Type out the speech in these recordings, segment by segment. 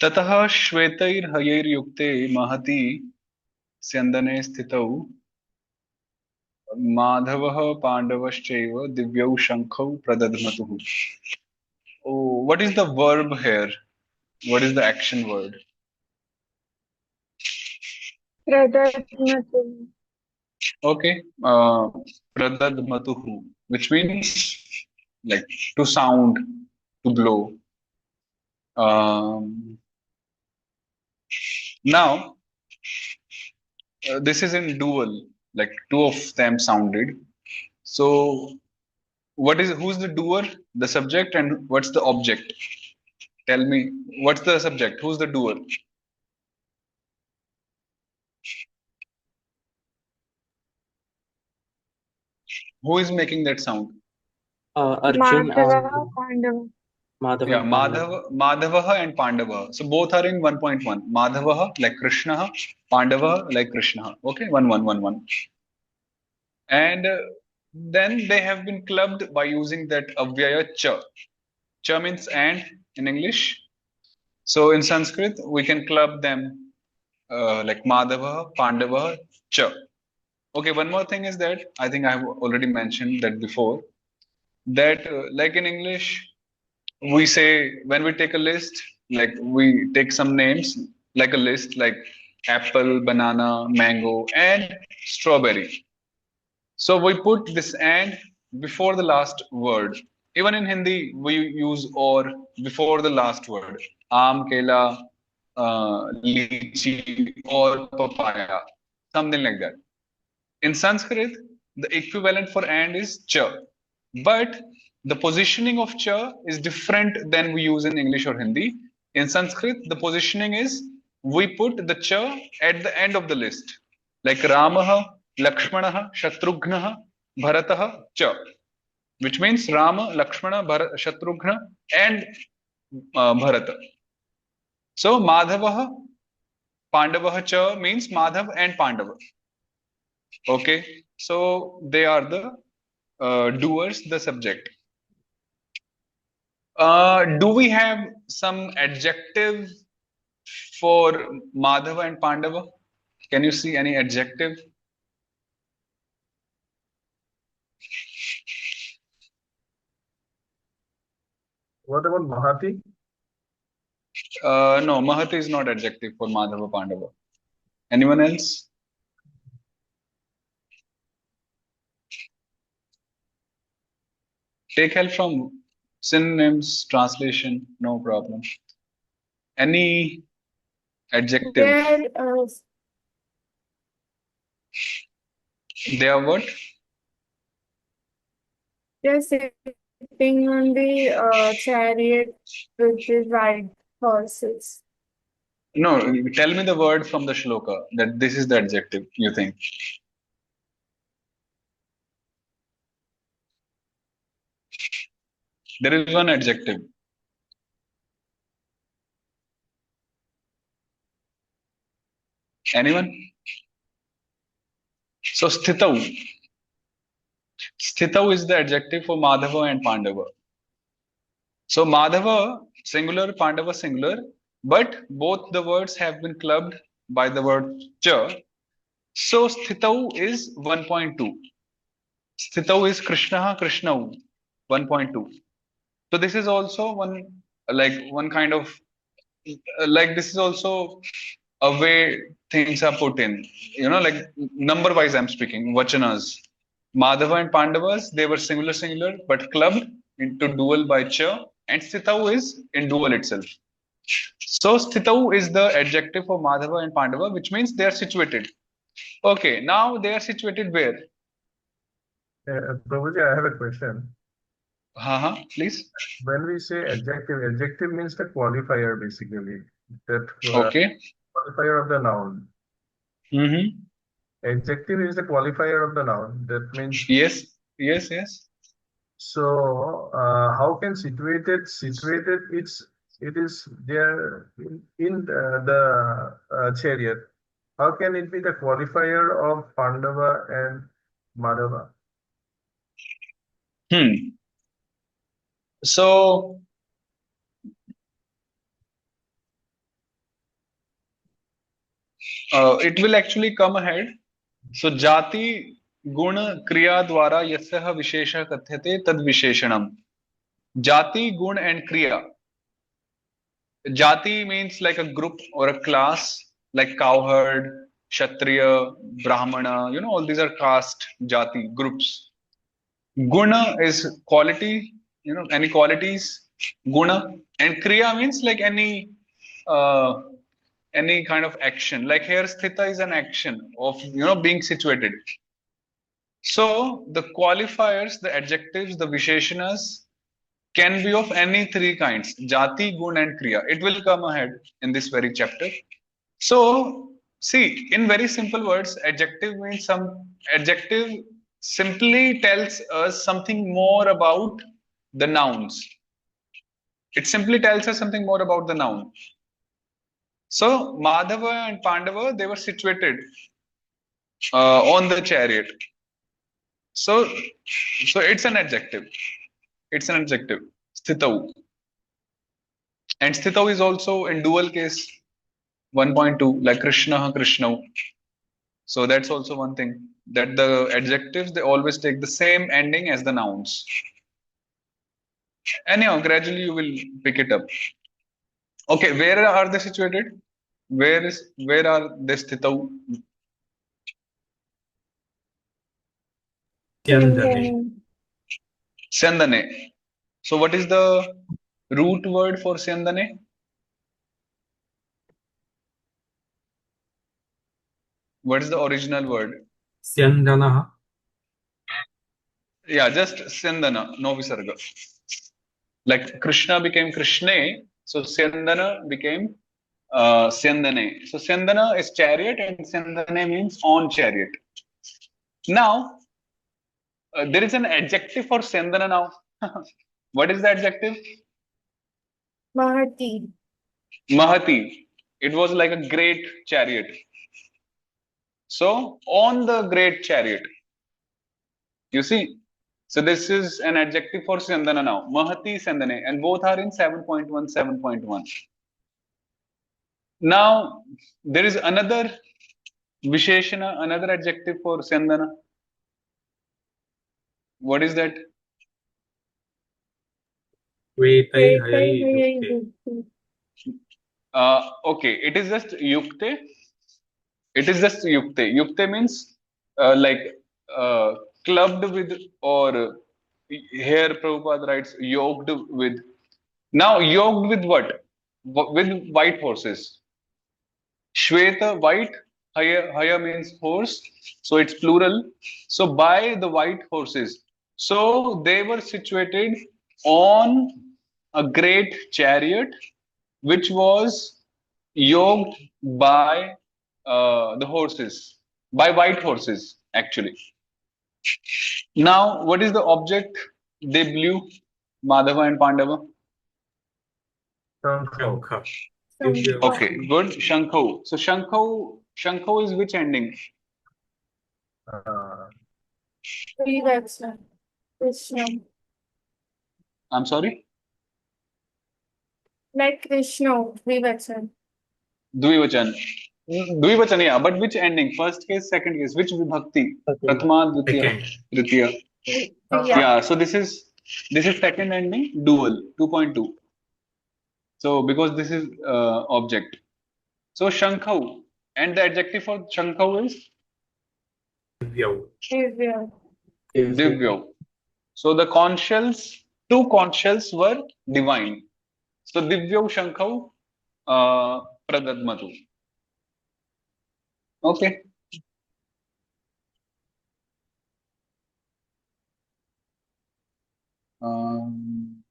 ततः श्वेतैर्हयैर्युक्ते महति स्यन्दने स्थितौ माधवः पाण्डवश्चैव दिव्यौ शङ्खौ प्रदध्मतुः. Oh, what is the verb here? What is the action word? Pradatmatu. Okay, pradadmatuhu, which means like to sound, to blow. Now, this is in dual, like two of them sounded. So, who's the doer, the subject, and what's the object? Tell me, what's the subject? Who's the doer? Who is making that sound? Arjun Madhava and Pandava. Madhav Yeah, and Pandav. Madhavaha and Pandavaha. So both are in 1.1. Madhavaha like Krishna, Pandavaha like Krishna. Okay, 1 1 1 1. And then they have been clubbed by using that avyaya cha. Cha means and in English. So in Sanskrit, we can club them like Madhavaha, Pandavaha, cha. Okay, one more thing is that I think I have already mentioned that before. That like in English, we say when we take a list, like we take some names, like a list, like apple, banana, mango, and strawberry. So we put this and before the last word. Even in Hindi, we use or before the last word. Aam, kela, lychee, or papaya, something like that. In Sanskrit, the equivalent for and is cha. But the positioning of cha is different than we use in English or Hindi. In Sanskrit, the positioning is we put the cha at the end of the list. Like Ramaha, Lakshmanaha, Shatrughnaha, Bharataha, cha. Which means Rama, Lakshmana, Shatrughna, and Bharata. So Madhavaha, Pandavaha cha means Madhav and Pandava. Okay, so they are the doers, the subject. Do we have some adjective for Madhava and Pandava? Can you see any adjective? What about Mahati? No, Mahati is not adjective for Madhava Pandava. Anyone else? Take help from synonyms, translation, no problem. Any adjective? There, They are what? they're sitting on the chariot with the white horses. No, tell me the word from the shloka that this is the adjective you think. There is one adjective. Anyone? So sthitau. Sthitau is the adjective for Madhava and Pandava. So Madhava singular, Pandava singular, but both the words have been clubbed by the word cha. So sthitau is 1.2. Sthitau is Krishna, Krishnau 1.2. So this is also one kind of like this is also a way things are put in. You know, like number wise I'm speaking, vachanas. Madhava and Pandavas, they were singular, but clubbed into dual by cha, and Sthitau is in dual itself. So Sthitau is the adjective for Madhava and Pandava, which means they are situated. Okay, now they are situated where? Prabhuji, I have a question. Please. When we say adjective, adjective means the qualifier basically. That Okay. qualifier of the noun. Mm-hmm. Adjective is the qualifier of the noun. That means Yes. so. How can situated? It is there in the chariot. How can it be the qualifier of Pandava and Madhava? Hmm. So It will actually come ahead. So jati guna kriya dwara yasya vishesha kathyate tad visheshanam. Jati, gun and kriya. Jati means like a group or a class, like cowherd, kshatriya, brahmana. All these are caste, jati, groups. Guna is quality, any qualities, guna. And kriya means like uh, any kind of action. Like here, sthita is an action of, being situated. So the qualifiers, the adjectives, the visheshanas can be of any three kinds: jati, gun, and kriya. It will come ahead in this very chapter. So, see, in very simple words, adjective simply tells us something more about the nouns. It simply tells us something more about the noun. So, Madhava and Pandava, they were situated on the chariot. So it's an adjective. It's an adjective. Sthitau. And Sthitau is also in dual case 1.2, like Krishna, Krishnau. So that's also one thing, that the adjectives, they always take the same ending as the nouns. Anyhow, gradually you will pick it up. Okay, where are they situated? Where are they sthitau? Syandane. Syandane. So what is the root word for Syandane? What is the original word? Syandanaha. Yeah, just Syandana, no visarga. Like Krishna became Krishne, so Syandana became Syandane. So Syandana is chariot and Syandane means on chariot. Now, there is an adjective for Syandana now. What is the adjective? Mahati. Mahati. It was like a great chariot. So, on the great chariot. You see? So, this is an adjective for Syandana now. Mahati, Syandane. And both are in 7.1, 7.1. Now, there is another Visheshana, another adjective for Syandana. What is that? Vetai Vetai hayai hayai yukte. yukti. Okay, it is just yukte. It is just yukte. Yukte means like clubbed with, or here Prabhupada writes yoked with. Now, yoked with what? With white horses. Shweta, white. Haya means horse. So it's plural. So by the white horses. So they were situated on a great chariot, which was yoked by the horses, by white horses, actually. Now, what is the object they blew, Madhava and Pandava? Shankha. Sankha. Okay, good. Shankho. So Shankho is which ending? Vivachana. Krishna. I'm sorry? Like Krishna. Vivachana. Dvivachan. Dvivachan, yeah. But which ending? First case, second case. Which vibhakti? Prathama, Dvitiya, Second. Tritiya. Yeah. Yeah. So this is second ending, dual 2.2. So because this is object. So Shankau, and the adjective for Shankau is Divyau. Divya. Divyo. So the conchals, two conchals were divine. So Divyo Shankau Pradadmatu. Okay. Um,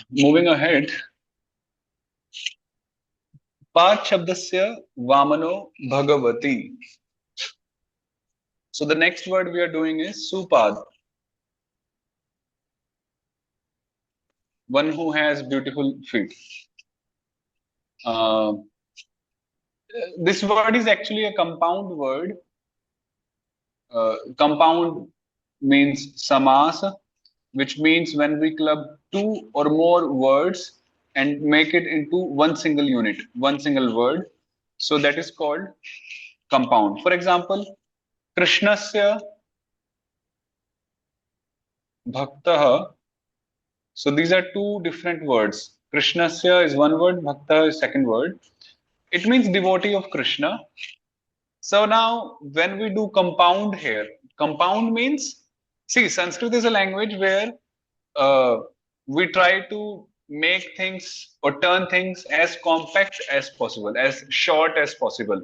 Moving ahead, Pat Shabdasya Vamano Bhagavati. So the next word we are doing is Supad. One who has beautiful feet. This word is actually a compound word. Compound means samas, which means when we club two or more words and make it into one single unit, one single word. So that is called compound. For example, Krishnasya Bhaktah. So these are two different words. Krishnasya is one word, Bhakta is second word. It means devotee of Krishna. So now when we do compound here, compound means, see, Sanskrit is a language where uh, we try to make things or turn things as compact as possible, as short as possible.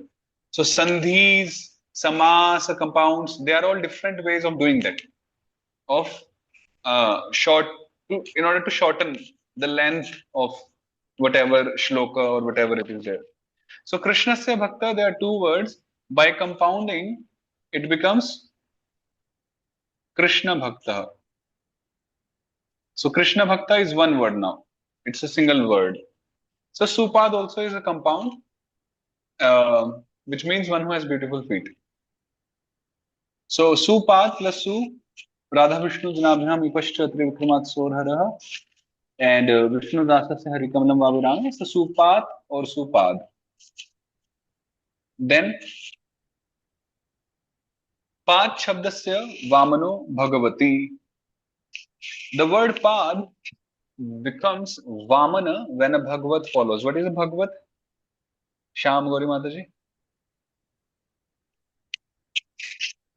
So sandhis, samasa, compounds, they are all different ways of doing that, of short, in order to shorten the length of whatever shloka or whatever it is there. So Krishnasya Bhakta, there are two words. By compounding, it becomes Krishna Bhakta. So Krishna Bhakta is one word now. It's a single word. So Supad also is a compound, which means one who has beautiful feet. So Supad plus Su, Radha Vishnu Janabhyam Ipascha Trivikramat Sorharaha, and Vishnu Dasa se Harikamalam Vavirana is the Supad or Supad. Then Pad Shabdasya Vamano Bhagavati. The word Pad becomes Vamana when a Bhagavat follows. What is a Bhagavat? Sham Gauri Mataji.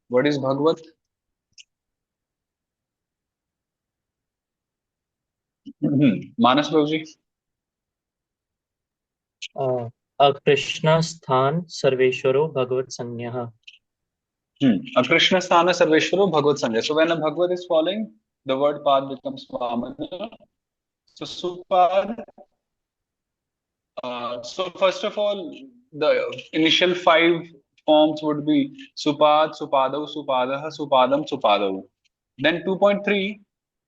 What is Bhagavat? Manas Babuji. Krishna Sthan Sarveshwaro Bhagavat Sanyah. A Krishna Sthana Sarveshwaro Bhagavat Sanya. So when a Bhagavat is following, the word Pad becomes Vamana. So Supad. So first of all, the initial five forms would be Supad, Supadav, Supadaha, Supadam, Supadav. Then 2.3,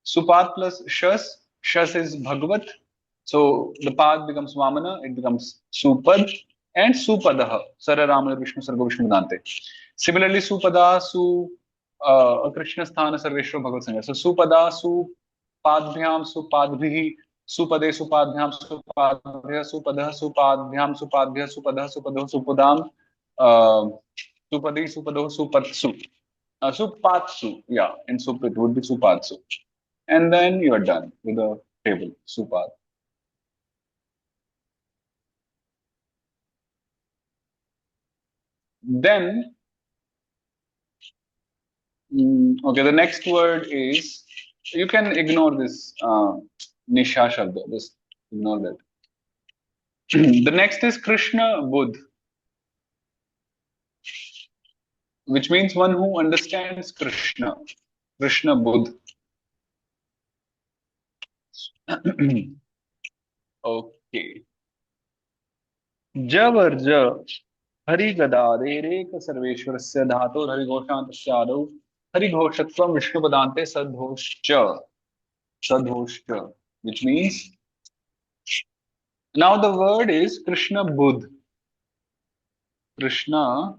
Supad plus Shas. Shas is Bhagavat. So the Pad becomes Vamana, it becomes Supad and Supadaha. Sara Ramana Vishnu Sargo Vishnu Dante. Similarly, Supada, Krishna Sthana Sarveshwar Bhagavat Sangha. So Supada, Supadbhyam, Supadbhihi, Supade, Supadbhyam, Supadbhya, Supadah, Supadbhyam, Supadbhya, Supadah, Supadah, Supadam, Supadi, Supado, Supatsu. Supatsu, yeah, in Sup it would be Supatsu. And then you are done with the table, Supad. Then, okay, the next word is, you can ignore this Nisha Shabda, just ignore that. The next is Krishna Buddh, which means one who understands Krishna. Krishna Buddh. Okay. Javarja Hari Gadaderek Sarveshwarasya Dhato Hari Goshantasyadau Hari Goshatvam Vishnu Padante Sadhoshcha. Sadhoshcha, which means, now the word is Krishna Buddh. Krishna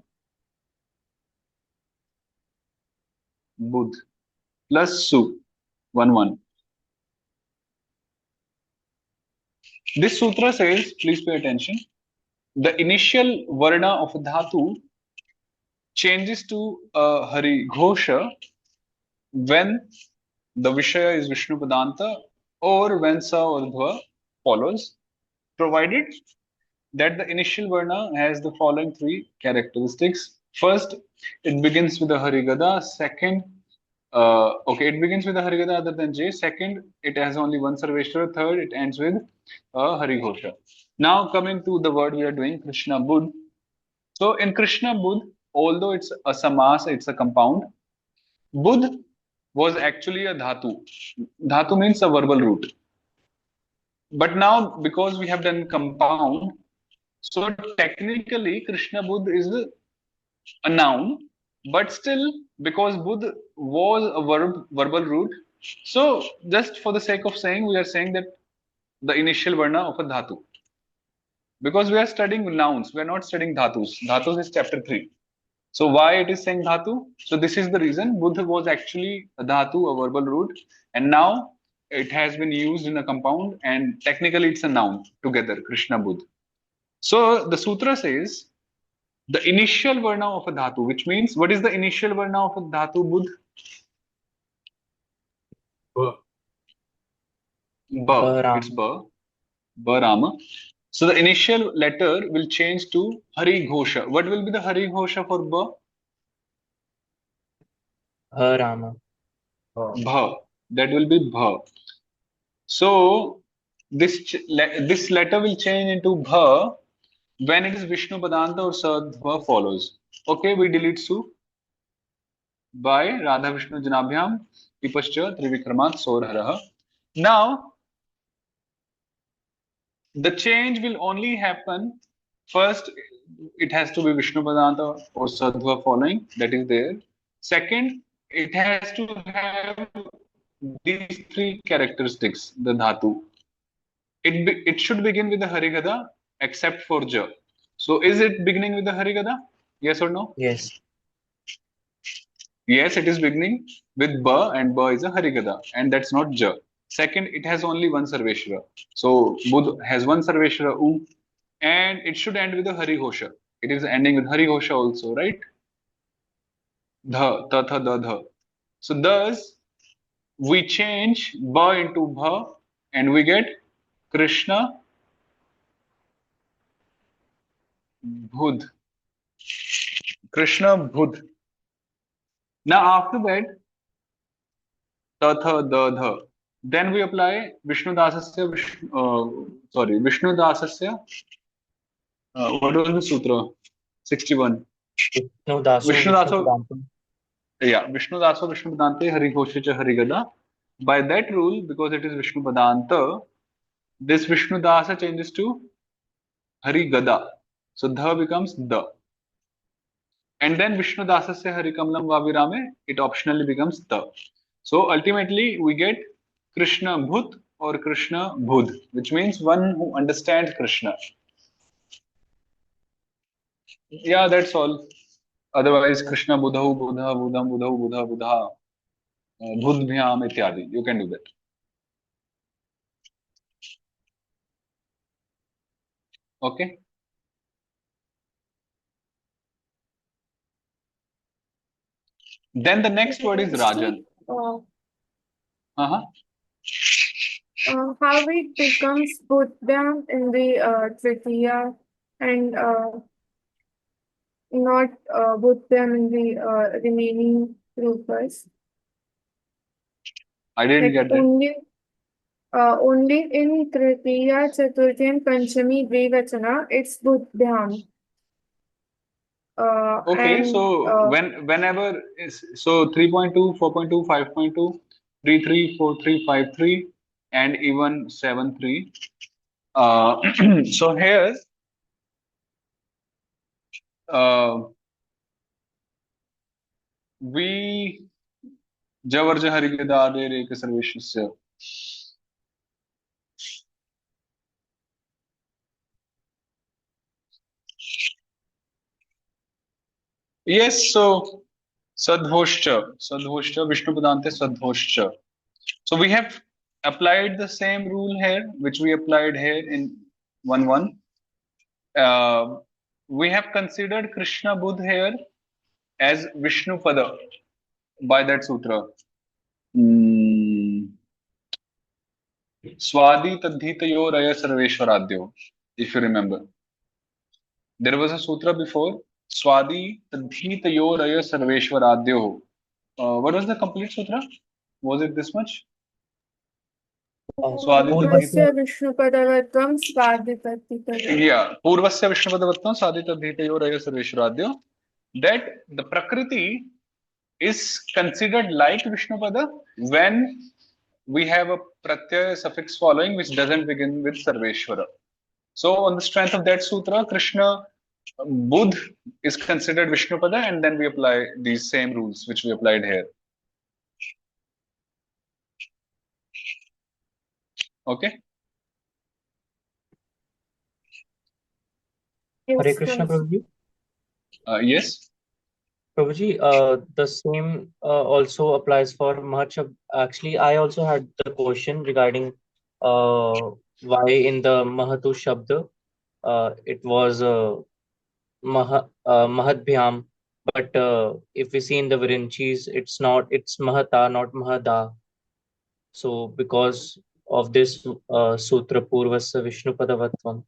Buddh plus Su, 1 1. This sutra says, please pay attention, the initial varna of dhatu changes to Hari Ghosha when the Vishaya is Vishnu Padanta or when Sa or Dva follows, provided that the initial varna has the following three characteristics. First, it begins with a Harigada. Second, it begins with a Harigada other than J. Second, it has only one Sarveshwara. Third, it ends with a Harighosha. Now coming to the word we are doing, Krishna Buddh. So in Krishna Buddh, although it's a samas, it's a compound, Buddh was actually a dhatu. Dhatu means a verbal root. But now, because we have done compound, so technically Krishna Buddh is a noun, but still, because Buddh was a verbal root, so just for the sake of saying, we are saying that the initial varna of a dhatu. Because we are studying nouns, we are not studying dhatus. Dhatus is chapter 3. So why it is saying dhatu? So this is the reason. Buddha was actually a dhatu, a verbal root, and now it has been used in a compound, and technically it's a noun together, Krishna Buddha. So the sutra says the initial varna of a dhatu, which means what is the initial varna of a dhatu Buddha? Ba. It's Ram. ba. Ba Rama. So the initial letter will change to Hari Ghosha. What will be the Hari Ghosha for ba? Rama. Bha. That will be bha. So this letter will change into bha when it is Vishnu Padanta or Sadhva follows. Okay, we delete Su by Radha Vishnu Janabhyam Pipascha Trivikramat Sorharaha. Now the change will only happen first. It has to be Vishnu Padanta or Sadhva following, that is there. Second, it has to have these three characteristics, the dhatu. It should begin with the Harigada except for Ja. So is it beginning with the Harigada? Yes or no? Yes. Yes, it is beginning with Ba, and Ba is a Harigada, and that's not Ja. Second, it has only one Sarveshwara. So Bud has one Sarveshwara U, and it should end with a Hari Ghosha. It is ending with Hari Ghosha also, right? Dha, ta, tha, da, dha. So thus we change Ba into Bha, and we get Krishna Bhud. Krishna Bhud. Now after that, ta, tha, da, dha. Then we apply Vishnu Dasasya, Vishnu Dasasya. What was the sutra? 61. Vishnu Daso Vishnu Vishnu Daso, Vedantam. yeah, Vishnu Daso Vishnu Padante Hari Ghoshicha Hari Gada. By that rule, because it is Vishnu Padanta, this Vishnu Dasa changes to Hari Gada. So Dha becomes Da. And then Vishnu Dasasya Hari Kamlam Vavirame, it optionally becomes Da. So ultimately, we get Krishna Bhut or Krishna Budh, which means one who understands Krishna. Yeah, that's all. Otherwise, Krishna Buddha, Buddha, Buddha, Buddha, Buddha, Buddha, Budbhyam ityadi. You can do that. Okay. Then the next word is Rajan. Uh-huh. How it becomes Buddha in the Tritiya and not Buddha in the remaining rupas. I didn't Like get that. only in Tritiya, Chaturthi and Panchami Dvivachana, it's Buddhyam. Okay, And so whenever is so 3.2, 4.2, 5.2, 3.3, 4.3, 5.3, and even 7.3. So here we Javarja Harigada Reka Sarveshwasya. Yes, so Sadhoshcha, Vishnu Padante Sadhoshcha. So we have applied the same rule here, which we applied here in 1.1. We have considered Krishna Buddha here as Vishnu Pada by that sutra. Swadi Tadhitayo Raya Sarveshwaradyo, if you remember. There was a sutra before, Swadi Tadhitayo Raya Sarveshwaradyo. What was the complete sutra? Was it this much? Swadi Purvasya Vishnupadavatam Swadipatitaya. Yeah, Purvasya Vishnupadavatam Saditadhitayo Raya Sarveshwaradyo. That the Prakriti is considered like Vishnupada when we have a pratyaya suffix following which doesn't begin with Sarveshwara. So on the strength of that sutra, Krishna Budh is considered Vishnupada, and then we apply these same rules which we applied here. Okay. Hare Krishna, Prabhuji. Yes. Prabhuji, the same also applies for Mahachab. Actually, I also had the question regarding why in the Mahatu Shabda it was Mahadbhyam, but if we see in the Virinchis, it's Mahata, not Mahada. So because of this Sutra Purvasya Vishnu Padavatvam.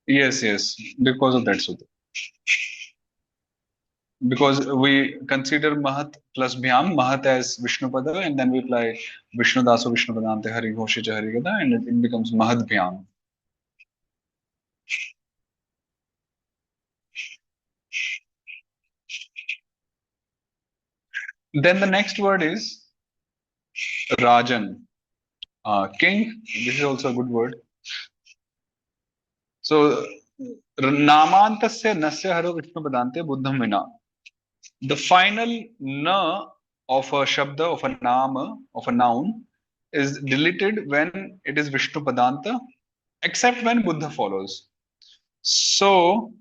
Yes, because of that sutra. Because we consider Mahat plus Bhyam, Mahat as Vishnu Pada, and then we apply Vishnu Daso Vishnu Padante Hari Ghoshe Cha Hari Gada, and it becomes Mahat Bhyam. Then the next word is Rajan. King, this is also a good word. So, Namantasya Nasya Haro Vishnu Padante Buddham Vina. The final na of a shabda, of a nama, of a noun is deleted when it is Vishnu Padanta, except when Buddha follows. So,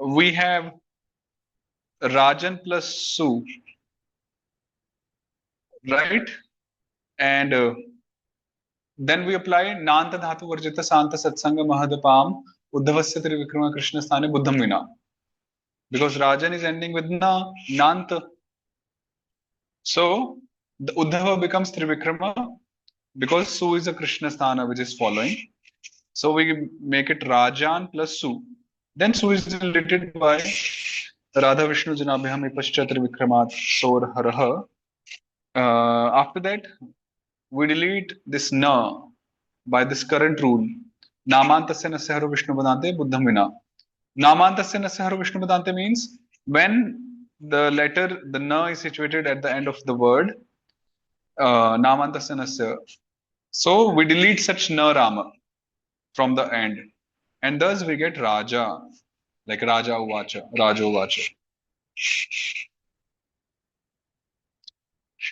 we have Rajan plus Su, right? And then we apply Nanta Dhatu Varjita Santa Satsanga Mahadapam Uddhavasya Trivikrama Krishna Sthane Buddham Vina. Because Rajan is ending with Na, Nanta. So the Uddhava becomes Trivikrama because Su is a Krishna Sthana which is following. So we make it Rajan plus Su. Then Su is related by Radha Vishnu Janabhyam Ipascha Trivikramat Sor Haraha. After that, we delete this Na by this current rule. Namantasya Nasya Haro Vishnu Padante Buddham Vina. Namantasya Nasya Haro Vishnu Padante means when the letter, the Na is situated at the end of the word, Namantasya Nasya. So we delete such Na Rama from the end. And thus we get Raja, like Raja Uvacha, Raja Uvacha.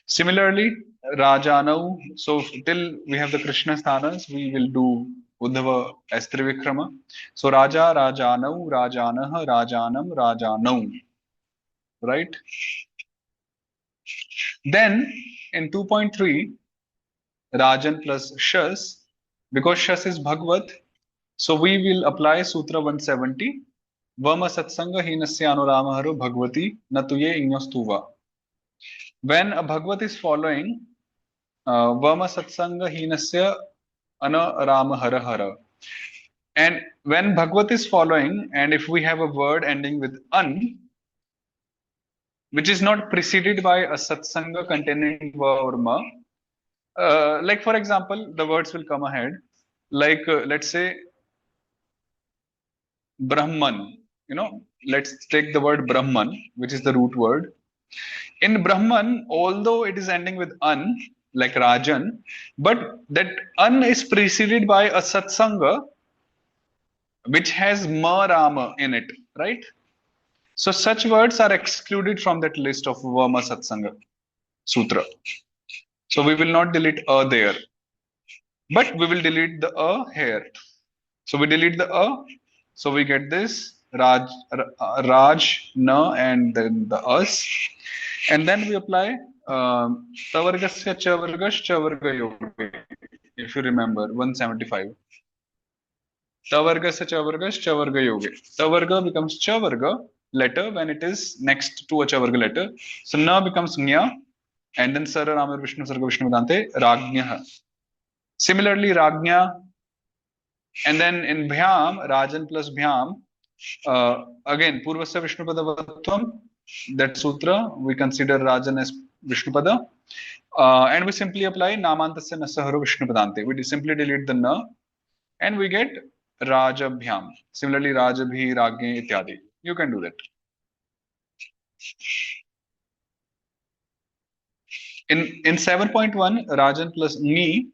Similarly, Rajanau, so till we have the Krishna sthanas, we will do Uddhava as Trivikrama. So Raja, Rajanau, Rajanah, Rajanam, Rajanau. Right? Then in 2.3, Rajan plus Shas, because Shas is Bhagavad, so we will apply Sutra 170. Vama Satsanga Hinasya Anuramaharo Bhagavati Natuye Inyastuva. When a Bhagavat is following, Vama Satsanga Hinasya Anarama. And when Bhagavat is following, and if we have a word ending with an, which is not preceded by a satsanga containing va or ma, like for example, the words will come ahead. Like let's say Brahman, let's take the word Brahman, which is the root word. In Brahman, although it is ending with an, like Rajan, but that an is preceded by a satsanga which has ma rama in it, right? So such words are excluded from that list of Vama Satsanga Sutra. So we will not delete a there, but we will delete the a here. So we delete the a, so we get this Raj, na, and then the us, and then we apply Tavargasya Chavargas Chavarga Yoga. If you remember, 175. Tavargasya Chavargas Chavarga Yoga. Tavarga becomes Chavarga letter when it is next to a Chavarga letter. So na becomes Nya, and then Sara Ramar Vishnu Sarga Vishnu Vedante Ragnya. Similarly, Ragnya, and then in Bhyam, Rajan plus Bhyam, again Purvasya Vishnu Padavatvam, that sutra we consider Rajan as Vishnu Pada, and we simply apply Namantasya Nasaharo Vishnu Padante. We simply delete the na, and we get Rajabhyam. Similarly, Rajabhi, Ragye, Ityadi. You can do that. In 7.1, Rajan plus Ni,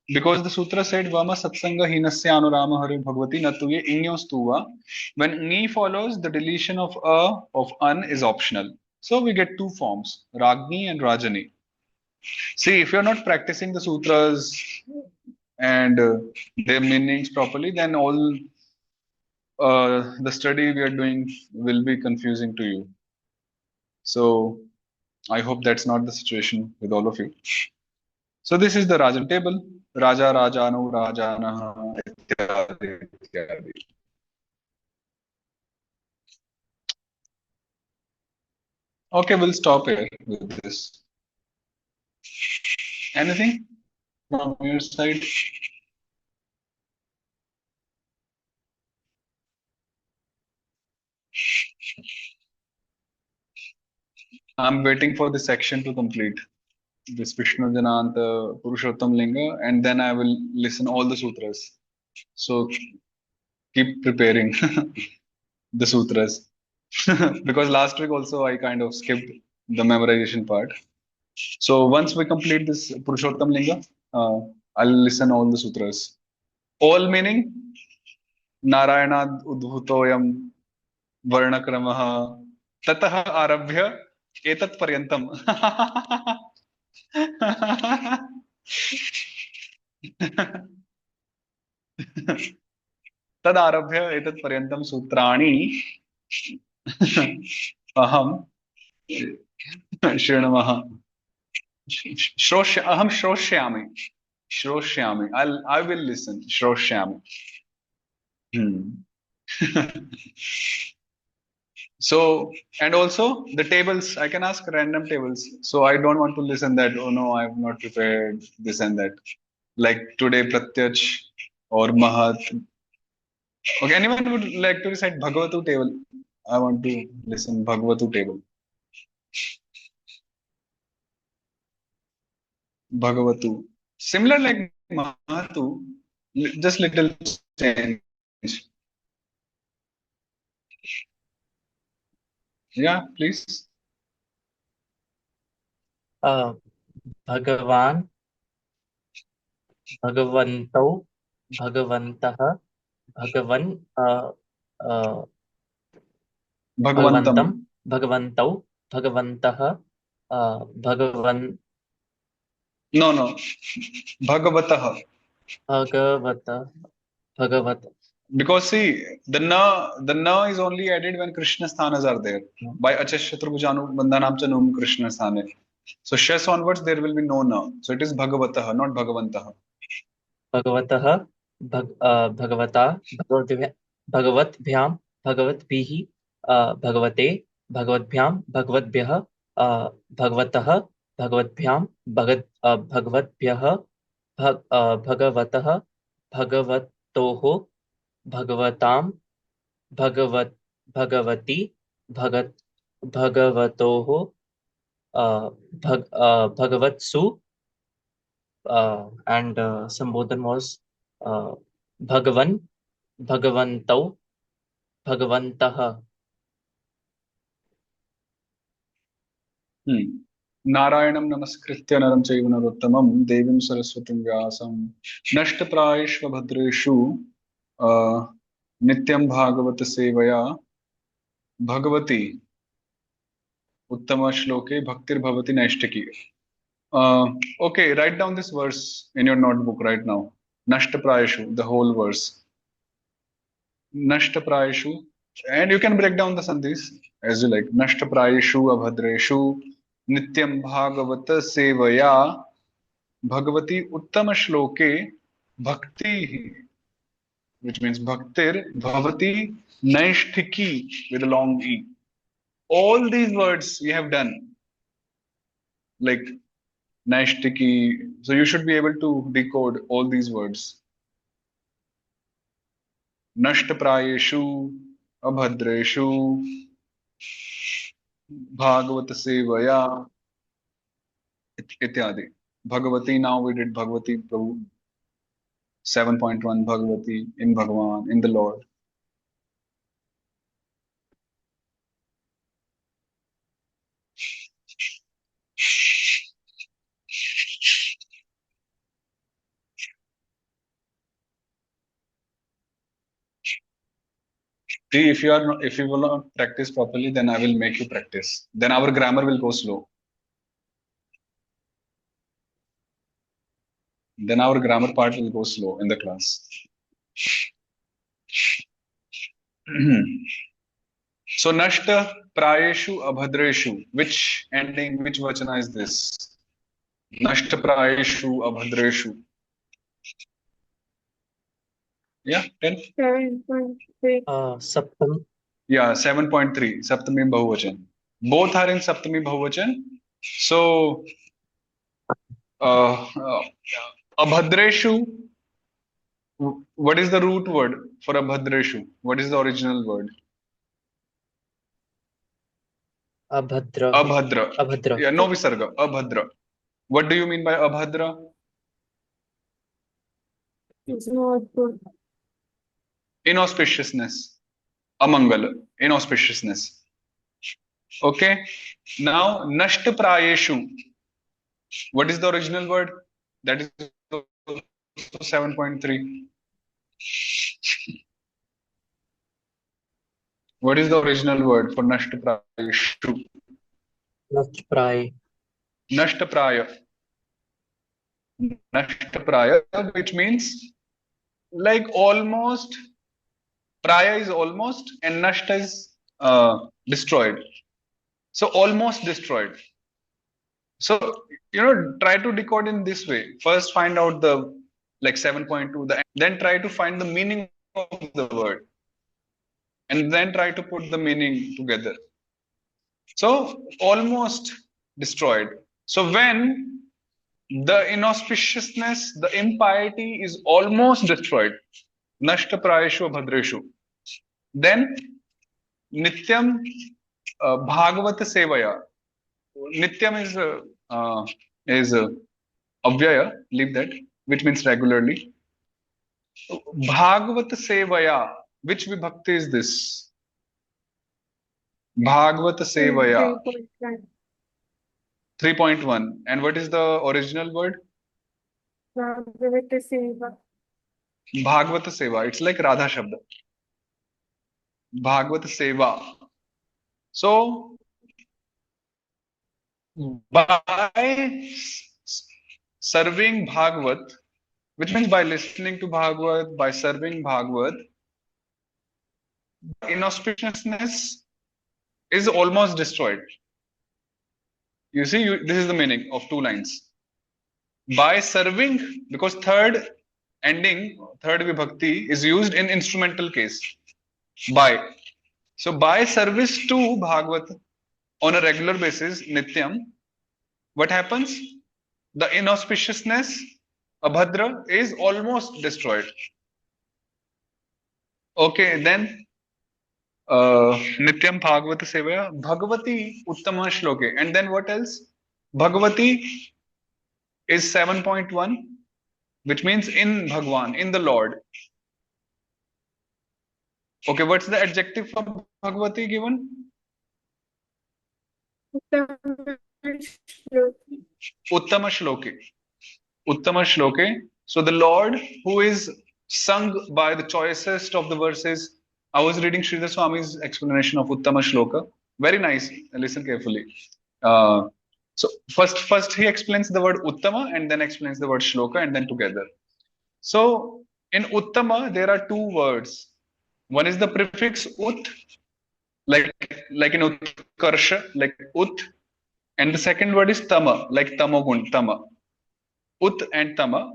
because the sutra said Vama Satsanga Hinasya Anurama Hari Bhagavati Natuye Inyostuva, when Ni follows, the deletion of a of an is optional. So we get two forms, Ragni and Rajani. See, if you're not practicing the sutras and their meanings properly, then all the study we are doing will be confusing to you. So I hope that's not the situation with all of you. So this is the Rajan table. Raja, Rajanu, Rajana, ityadi, ityadi. Okay, we'll stop here with this. Anything from your side? I'm waiting for the section to complete. This Vishnu Jananta Purushottam Linga, and then I will listen all the sutras. So keep preparing the sutras. Because last week also I kind of skipped the memorization part. So once we complete this Purushottam Linga, I'll listen all the sutras. All meaning Narayana Udhutoyam Varnakramah Tatah Arabhya Etat Paryantam. तदारभ्य एतत् पर्यन्तं सूत्राणि अहं शृणुमः अहं श्रोष्यामि I will listen श्रोष्यामि So, and also the tables, I can ask random tables. So I don't want to listen that, oh no, I have not prepared this and that. Like today, Pratyach or Mahat. Okay, anyone would like to recite Bhagavatu table? I want to listen Bhagavatu table. Bhagavatu. Similar like Mahatu, just little change. Yeah, please. भगवान् भगवन्तौ भगवन्तः भगवन् Bhagavantam. भगवन्तौ भगवन्तः भगवन् No, no. Bhagavatah. Bhagavad Because see, the na is only added when Krishna sthanas are there. By Achashatrubhujanu Bandhanam cha Num Krishna sthane. So Shas onwards there will be no na. So it is Bhagavatah, not Bhagavantah. भगवतः भगवता भगवद्भ्यां भगवद्भिः भगवते भगवद्भ्यां भगवद्भ्यः भगवतः भगवद्भ्यां भगवद्भ्यः भगवतः भगवतोः भगवतां Bhagwati भगवतोः भगवत्सु and Sambodhan was Bhagavan, Bhagavantau, Bhagavantah. नारायणं नमस्कृत्य नरं चैव नरोत्तमं देवीं सरस्वतीं व्यासं नष्टप्रायेष्वभद्रेषु नित्यं भागवत सेवया भगवती उत्तम श्लोके भक्तिर्भवति नैष्ठिकी. Okay, write down this verse in your notebook right now. Nashtaprayashu, the whole verse. Nashtaprayashu, and you can break down the sandhis as you like. Nashtaprayashu abhadreshu nityam bhagavata sevaya bhagavati uttama shloke bhakti, which means bhaktir bhavati naishtiki with a long e. All these words we have done, like naishtiki. So you should be able to decode all these words. नष्टप्रायेषु अभद्रेषु Bhagavat सेवया इत्यादि. Bhagavati, now we did Bhagavati Prabhu 7.1 Bhagavati in Bhagavan, in the Lord. See, if you will not practice properly, then I will make you practice. Then our grammar will go slow. Then our grammar part will go slow in the class. So Nashta prayeshu abhadreshu. Which ending, which vachana is this? Nashta prayeshu abhadreshu. Yeah, 10? 7.3. Saptam. Yeah, 7.3. Saptami Bahuvachan. Both are in Saptami Bahuvachan. So, Abhadreshu, what is the root word for Abhadreshu? What is the original word? Abhadra. Abhadra. Abhadra. Yeah, no visarga. Abhadra. What do you mean by Abhadra? It's not good. Inauspiciousness. Amangala. Inauspiciousness. Okay. Now, Nashta Prayeshu. What is the original word? That is also 7.3. What is the original word for Nashta Prayeshu? Nashpray. Nashta Praya. Nashta Praya, which means like almost, Praya is almost, and Nashta is destroyed. So almost destroyed. So, try to decode in this way. First, find out the like 7.2, then try to find the meaning of the word, and then try to put the meaning together. So, almost destroyed. So, when the inauspiciousness, the impiety is almost destroyed, Nashta Prayeshu Bhadreshu, then Nityam Bhagavata Sevaya. Nityam is Avyaya, leave that, which means regularly. Bhagavata Sevaya, which vibhakti is this? Bhagavata Sevaya, 3.1. 3.1. And what is the original word? Bhagavata Seva. Bhagavata Seva. It's like Radha Shabda. Bhagavata Seva. So, by serving Bhagavat, which means by listening to Bhagavat, by serving Bhagavat, inauspiciousness is almost destroyed. You see, this is the meaning of two lines. By serving, because third ending, third vibhakti is used in instrumental case. By. So by service to Bhagavat on a regular basis, Nityam, what happens? The inauspiciousness, Abhadra, is almost destroyed. Okay, then Nityam Bhagavata Sevaya, Bhagavati Uttama Shloke. And then what else? Bhagavati is 7.1, which means in Bhagwan, in the Lord. Okay, what's the adjective for Bhagavati given? Uttama Shloke. Uttama Shloke. So the Lord who is sung by the choicest of the verses. I was reading Sridhar Swami's explanation of Uttama Shloka. Very nice. Listen carefully. So first he explains the word Uttama and then explains the word Shloka and then together. So in Uttama there are two words. One is the prefix Ut, like in Utkarsha, like Ut, and the second word is Tama, like Tamogun, Tama. Ut and Tama.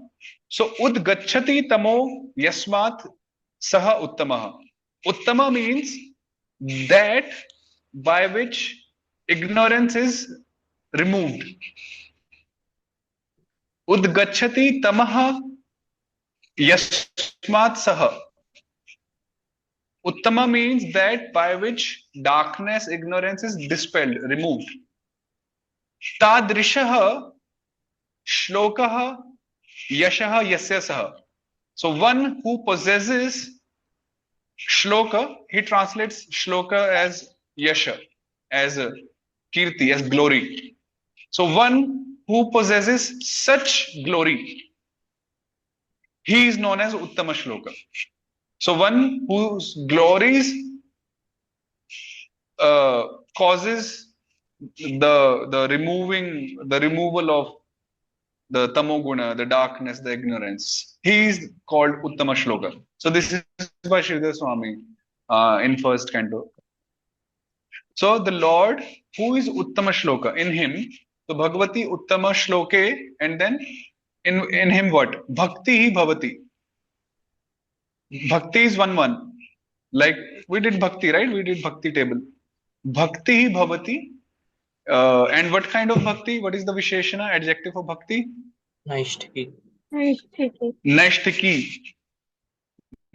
So Ut Gachati Tamo Yasmat Saha Uttamaha. Uttama means that by which ignorance is removed. Ud Gachati Tamaha Yasmat Saha. Uttama means that by which darkness, ignorance is dispelled, removed. Tadrishaha Shlokaha Yashaha Yasyasaha. So one who possesses Shloka, he translates Shloka as Yasha, as Kirti, as glory. So one who possesses such glory, he is known as Uttama Shloka. So one whose glories causes the removal of the tamoguna, the darkness, the ignorance. He is called Uttama Shloka. So this is by Sridhar Swami in first canto. So the Lord, who is Uttama Shloka, in him, so Bhagavati Uttama Shloke, and then in him what? Bhakti hi bhavati. Bhakti is 1 1. Like we did Bhakti, right? We did Bhakti table. Bhakti hi bhavati. And what kind of Bhakti? What is the Visheshana, adjective of Bhakti? Naishtiki. Naishtiki. Naishtiki.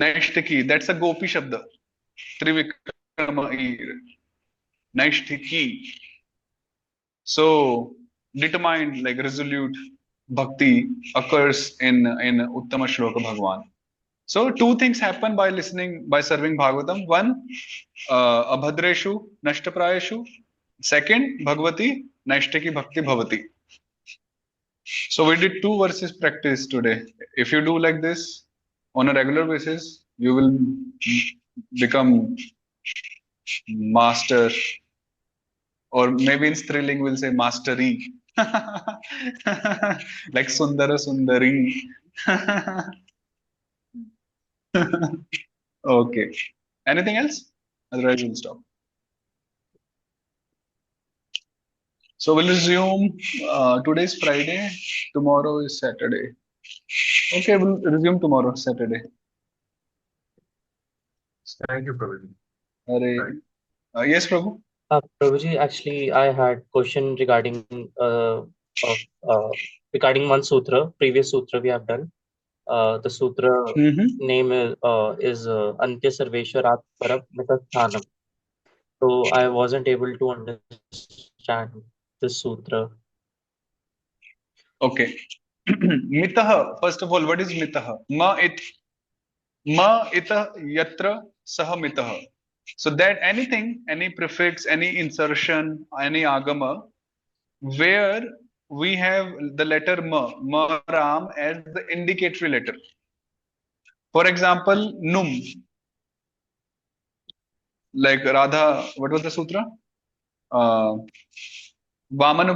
Naishtiki. That's a Gopi Shabda. Trivikrama. Naishtiki. So determined, like resolute bhakti occurs in Uttama Shloka Bhagwan. So two things happen by listening, by serving Bhagavatam. One, abhadreshu nashtaprayeshu. Second, Bhagavati naishtaki bhakti bhavati. So we did 2 verses practice today. If you do like this on a regular basis, you will become master, or maybe in Striling we'll say mastery. Like Sundara Sundari. Okay. Anything else? Otherwise, we'll stop. So we'll resume. Today's Friday. Tomorrow is Saturday. Okay, we'll resume tomorrow, Saturday. Thank you, Prabhuji. Hare. Yes, Prabhu. Prabhuji, actually, I had question regarding regarding one sutra, previous sutra we have done. The sutra name is Antya Sarveshwarat Param. So I wasn't able to understand this sutra. Okay. Mitaha. First of all, what is mitaha? Ma ita yatra saha mitaha. So that anything, any prefix, any insertion, any agama, where we have the letter ma ram as the indicatory letter. For example, num. Like Radha, what was the sutra? Vamana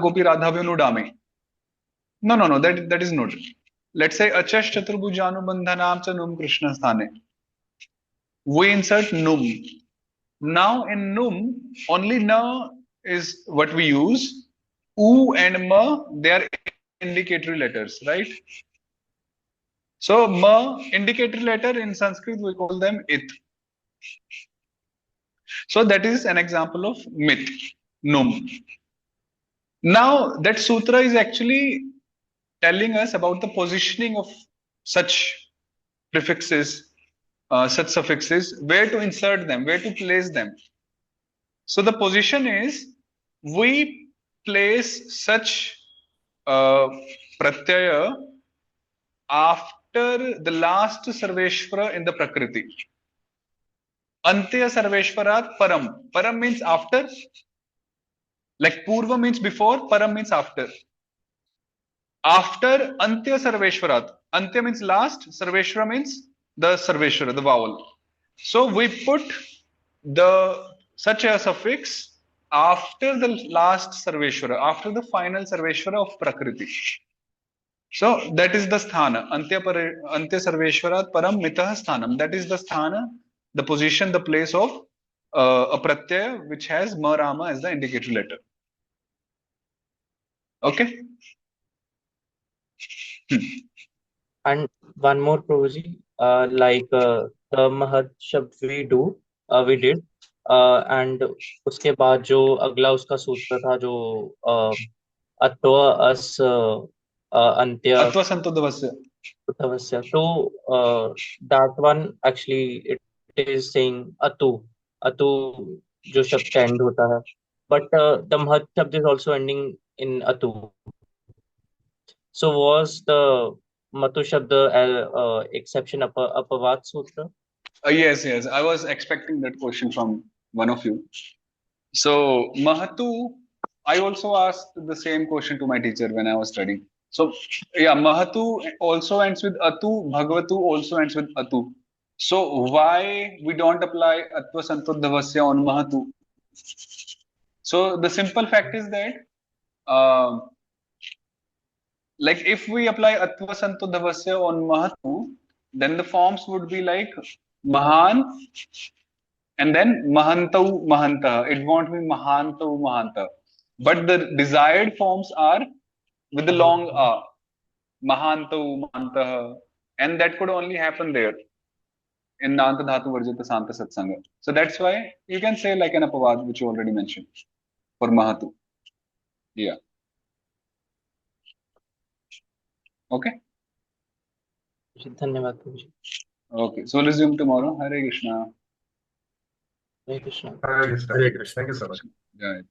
Gopi Radha Vyunudame. No. That is not. Let's say Achash Chaturbhujanu Bandhanam cha Num Krishna Sthane. We insert num. Now in num, only na is what we use. U and ma, they are indicatory letters, right? So ma, indicatory letter in Sanskrit, we call them it. So that is an example of myth, num. Now that sutra is actually telling us about the positioning of such prefixes, such suffixes, where to insert them, where to place them. So the position is we place such pratyaya after the last Sarveshvara in the Prakriti. Antya Sarveshvarat Param. Param means after. Like Purva means before, Param means after. After Antya Sarveshvarat. Antya means last, Sarveshvara means the Sarveshvara, the vowel. So we put the such a suffix after the last Sarveshvara, after the final Sarveshvara of Prakriti. So that is the sthana. Antya Sarveshvarat Param Mitah Sthanam. That is the sthana, the position, the place of a pratyaya which has ma rama as the indicator letter. Okay. And one more, Prabhuji, the Mahat Shabd we did, and उसके बाद जो अगला उसका सूत्र था जो अत्वा अस अंत्य Atva Santodavasya. So that one actually it is saying atu जो शब्द का end होता है, but the Mahat Shabd is also ending in atu. So was the Matu Shabda exception Apavad Sutra? Yes. I was expecting that question from one of you. So Mahatu, I also asked the same question to my teacher when I was studying. So yeah, Mahatu also ends with Atu, Bhagavatu also ends with Atu. So why we don't apply Atva Santodhavasya on Mahatu? So the simple fact is that like if we apply Atva Santodhavasya on Mahatu, then the forms would be like Mahan And then mahantau mahantah. It won't be mahantau mahantah. But the desired forms are with the long mahantau mahantah. And that could only happen there in Nanta Dhatu Varjita Santa Satsanga. So that's why you can say like an apavad, which you already mentioned for Mahatu. Yeah. Okay. धन्यवाद प्रभुजी. Okay. So resume tomorrow. Hare Krishna. Hare Krishna. Hare Krishna. Hare Krishna. Thank you so much. Jai.